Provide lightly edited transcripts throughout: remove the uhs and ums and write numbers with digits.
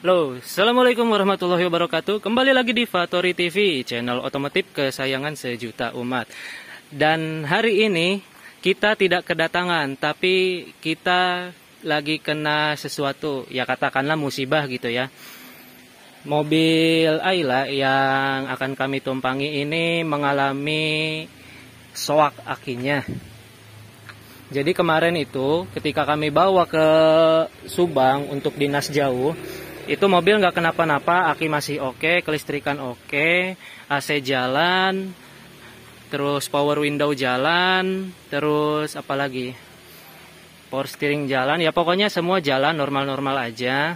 Halo, Assalamualaikum warahmatullahi wabarakatuh. Kembali lagi di Fatori TV, channel otomotif kesayangan sejuta umat. Dan hari ini kita tidak kedatangan, tapi kita lagi kena sesuatu, ya katakanlah musibah gitu ya. Mobil Ayla yang akan kami tumpangi ini mengalami soak akinya. Jadi kemarin itu ketika kami bawa ke Subang untuk dinas jauh, itu mobil nggak kenapa-napa, aki masih oke, kelistrikan oke, AC jalan, terus power window jalan, terus apa lagi, power steering jalan, ya pokoknya semua jalan normal-normal aja.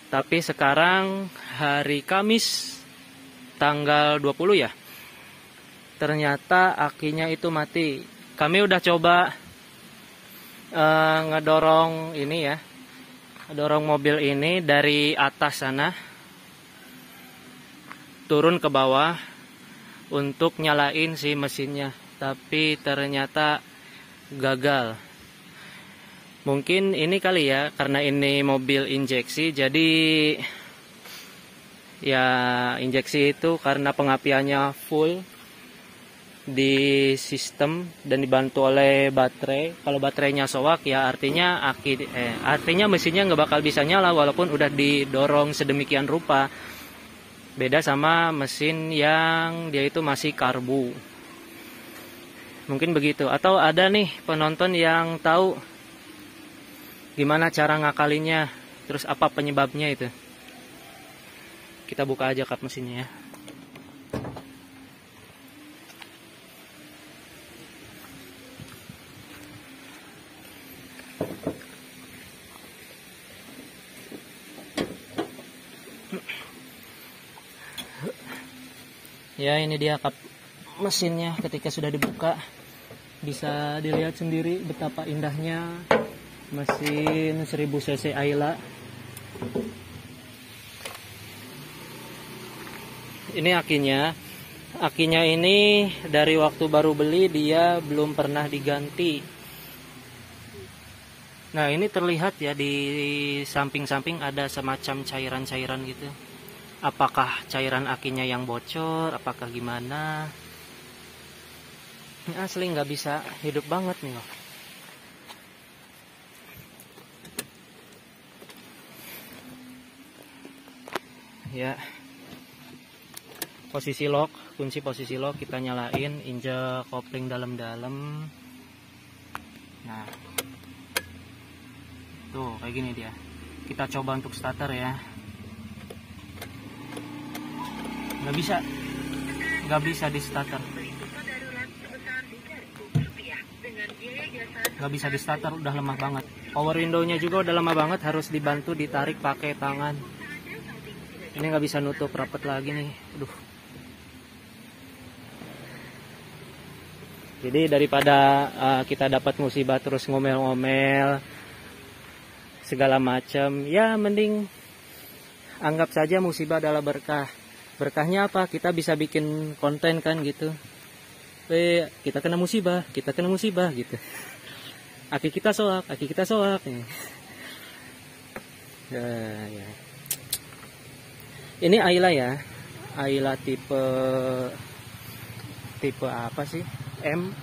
Tapi sekarang hari Kamis tanggal 20 ya, ternyata akinya itu mati. Kami udah coba ngedorong ini ya, dorong mobil ini dari atas sana turun ke bawah untuk nyalain si mesinnya, tapi ternyata gagal. Mungkin ini kali ya, karena ini mobil injeksi, jadi ya injeksi itu karena pengapiannya full di sistem dan dibantu oleh baterai. Kalau baterainya soak ya artinya artinya mesinnya nggak bakal bisa nyala walaupun udah didorong sedemikian rupa. Beda sama mesin yang dia itu masih karbu. Mungkin begitu. Atau ada nih penonton yang tahu gimana cara ngakalinya, terus apa penyebabnya itu. Kita buka aja kap mesinnya ya. Ya, ini dia kap mesinnya. Ketika sudah dibuka bisa dilihat sendiri betapa indahnya mesin 1000 cc Ayla. Ini akinya ini dari waktu baru beli dia belum pernah diganti. Nah, ini terlihat ya di samping-samping ada semacam cairan-cairan gitu. Apakah cairan akinya yang bocor, apakah gimana? Ini asli nggak bisa hidup banget nih loh. Ya, posisi lock, kunci posisi lock kita nyalain, injek kopling dalam-dalam. Nah, tuh kayak gini dia. Kita coba untuk starter ya. Nggak bisa di starter, udah lemah banget. Power window-nya juga udah lemah banget, harus dibantu ditarik pakai tangan. Ini nggak bisa nutup rapet lagi nih. Aduh. Jadi daripada kita dapat musibah terus ngomel-ngomel segala macam, ya mending anggap saja musibah adalah berkah. Berkahnya apa? Kita bisa bikin konten kan gitu. Kita kena musibah gitu. Aki kita soak. Ya. Ini Ayla ya. Ayla tipe apa sih? M.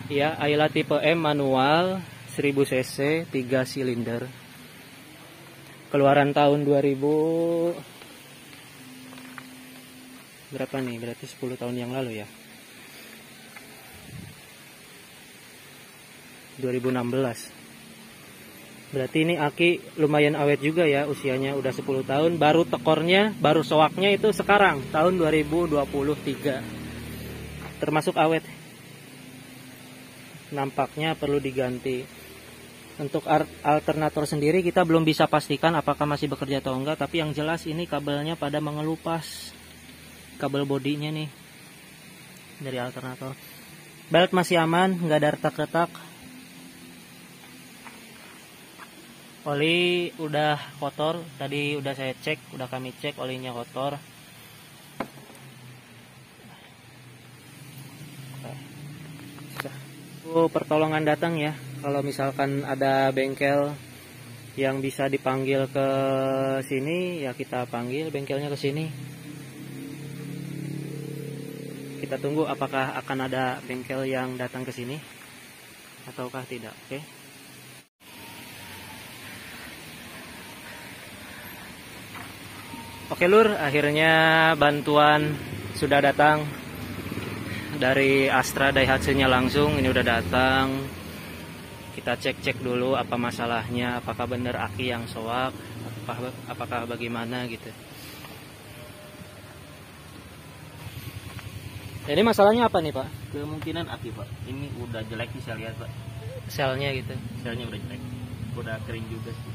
Ya, Ayla tipe M manual 1000 cc 3 silinder. Keluaran tahun 2000 berapa nih? Berarti 10 tahun yang lalu ya. 2016. Berarti ini aki lumayan awet juga ya, usianya udah 10 tahun. Baru tekornya, baru soaknya itu sekarang tahun 2023. Termasuk awet. Nampaknya perlu diganti. Untuk alternator sendiri kita belum bisa pastikan apakah masih bekerja atau enggak, tapi yang jelas ini kabelnya pada mengelupas. Kabel bodinya nih dari alternator. Belt masih aman, nggak ada retak-retak. Oli udah kotor, tadi udah saya cek, udah kami cek olinya kotor. Pertolongan datang ya, kalau misalkan ada bengkel yang bisa dipanggil ke sini ya kita panggil bengkelnya ke sini. Kita tunggu apakah akan ada bengkel yang datang ke sini ataukah tidak. Oke. Oke Lur, akhirnya bantuan sudah datang dari Astra Daihatsu-nya langsung. Ini udah datang. Kita cek dulu apa masalahnya, apakah benar aki yang soak, apakah bagaimana gitu. Jadi masalahnya apa nih Pak? Kemungkinan aki Pak, ini udah jelek sih saya lihat Pak. Selnya gitu. Selnya udah jelek, udah kering juga sih.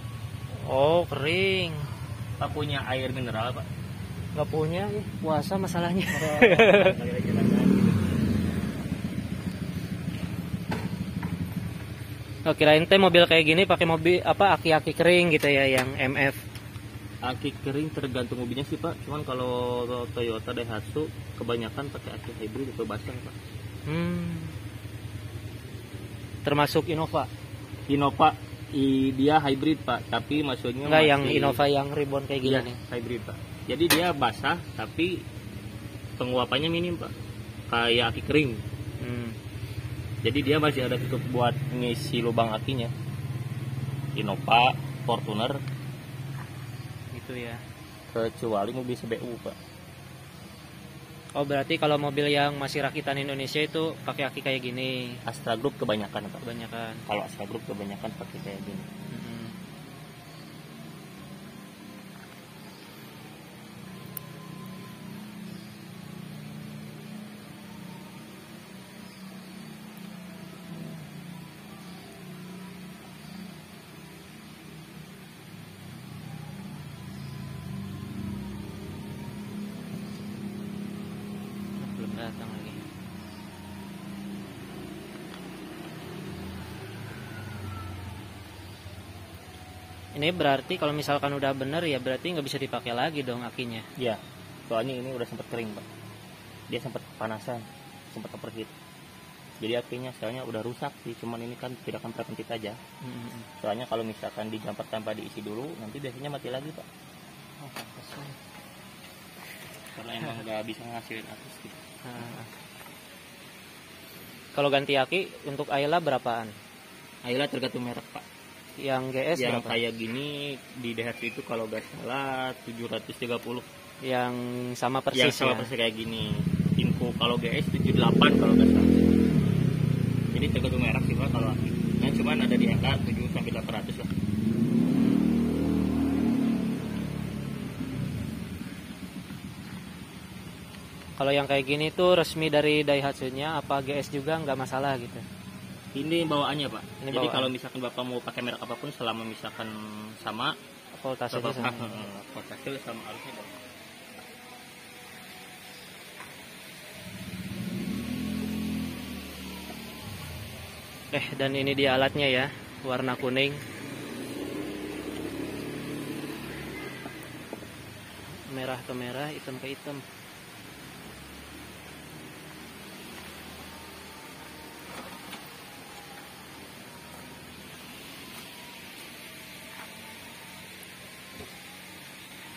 Oh kering. Pak punya air mineral Pak? Nggak punya, puasa masalahnya. Oh, kirain teh mobil kayak gini pakai mobil apa aki-aki kering gitu ya yang MF. Aki kering tergantung mobilnya sih Pak. Cuman kalau Toyota Daihatsu kebanyakan pakai aki hybrid atau basah Pak. Termasuk Innova. Innova dia hybrid Pak, tapi maksudnya enggak yang Innova yang ribbon kayak gini nih. Hybrid Pak. Jadi dia basah tapi penguapannya minim Pak. Kayak aki kering. Jadi dia masih ada tutup buat ngisi lubang akinya. Innova, Fortuner gitu ya. Kecuali mobil CBU Pak. Oh berarti kalau mobil yang masih rakitan Indonesia itu pakai aki kayak gini. Astra Group kebanyakan Pak. Kebanyakan. Kalau Astra Group kebanyakan pakai kayak gini. Belum datang lagi. Ini berarti kalau misalkan udah bener ya berarti nggak bisa dipakai lagi dong akinya. Iya, soalnya ini udah sempat kering Pak. Dia sempat panasan, sempat overheat. Jadi akinya soalnya udah rusak sih, cuman ini kan tidak akan preventif aja. Soalnya kalau misalkan dijamper tanpa diisi dulu, nanti biasanya mati lagi Pak. Oh, pantesan. Karena emang udah bisa ngasilin akus gitu. Kalau ganti aki untuk Ayla berapaan? Ayla tergantung merek Pak. Yang GS yang berapa? kayak gini di Daihatsu itu kalau gak salah 730. Yang sama persis Yang sama ya? persis kayak gini. Info kalau GS 78 kalau gak salah. Jadi tergantung merek sih Pak kalau aki. Nah cuman ada di angka 7 sampai 800 lah. Kalau yang kayak gini tuh resmi dari Daihatsu-nya apa GS juga nggak masalah gitu? Ini bawaannya Pak. Ini jadi bawaan. kalau misalkan Bapak mau pakai merek apapun selama misalkan sama Voltasenya sama. voltase sama arusnya Pak. Dan ini dia alatnya ya, warna kuning. Merah ke merah, hitam ke hitam.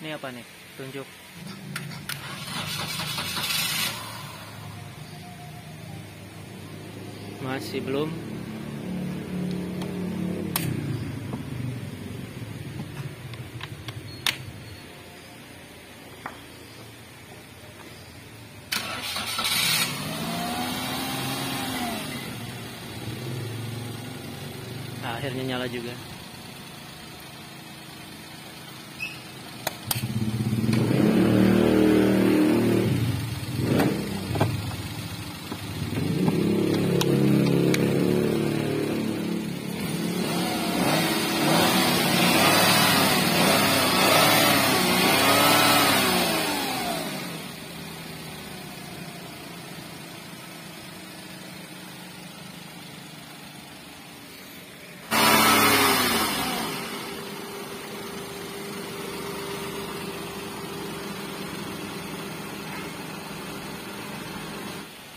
Ini apa nih? Tunjuk. Masih belum. Nah, akhirnya nyala juga.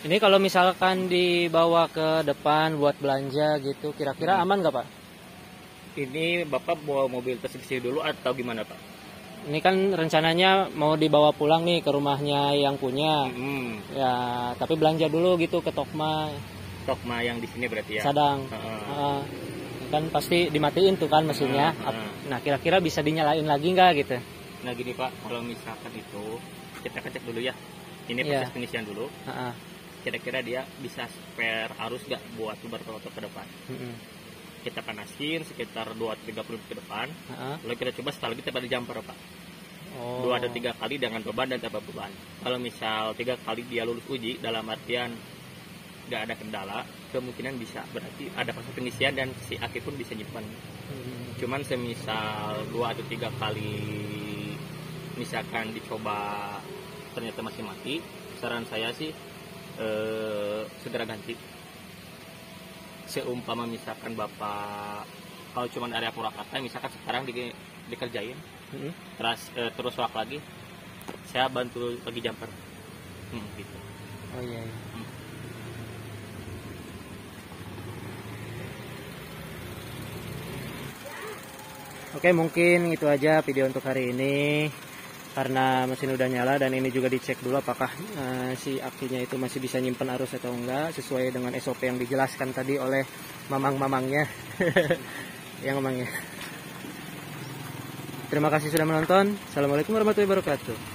Ini kalau misalkan dibawa ke depan buat belanja gitu, kira-kira aman nggak Pak? Ini Bapak bawa mobil tersebut dulu atau gimana Pak? Ini kan rencananya mau dibawa pulang nih ke rumahnya yang punya. Ya, tapi belanja dulu gitu ke Tokma. Tokma yang di sini berarti ya? Sadang. Kan pasti dimatiin tuh kan mesinnya. Nah, kira-kira bisa dinyalain lagi nggak gitu? Nah gini Pak, kalau misalkan itu kita cek dulu ya. Ini proses pengisian dulu. Kira-kira dia bisa spare arus nggak buat bermotor ke depan? Kita panasin sekitar 2-3 menit ke depan. Lalu kita coba setelah kita pada jumper Pak. 2 atau 3 kali dengan beban dan tanpa beban. Kalau misal 3 kali dia lulus uji dalam artian nggak ada kendala, kemungkinan bisa, berarti ada proses pengisian dan si aki pun bisa nyimpan. Cuman semisal 2 atau 3 kali misalkan dicoba ternyata masih mati, saran saya sih segera ganti. Seumpama misalkan Bapak kalau cuman area Purwakarta misalkan sekarang dikerjain, terus swak lagi, saya bantu lagi jumper, gitu. Oh iya. Oke, mungkin itu aja video untuk hari ini. Karena mesin udah nyala dan ini juga dicek dulu apakah si akinya itu masih bisa nyimpen arus atau enggak sesuai dengan SOP yang dijelaskan tadi oleh mamang-mamangnya. Yang mamangnya. Terima kasih sudah menonton. Assalamualaikum warahmatullahi wabarakatuh.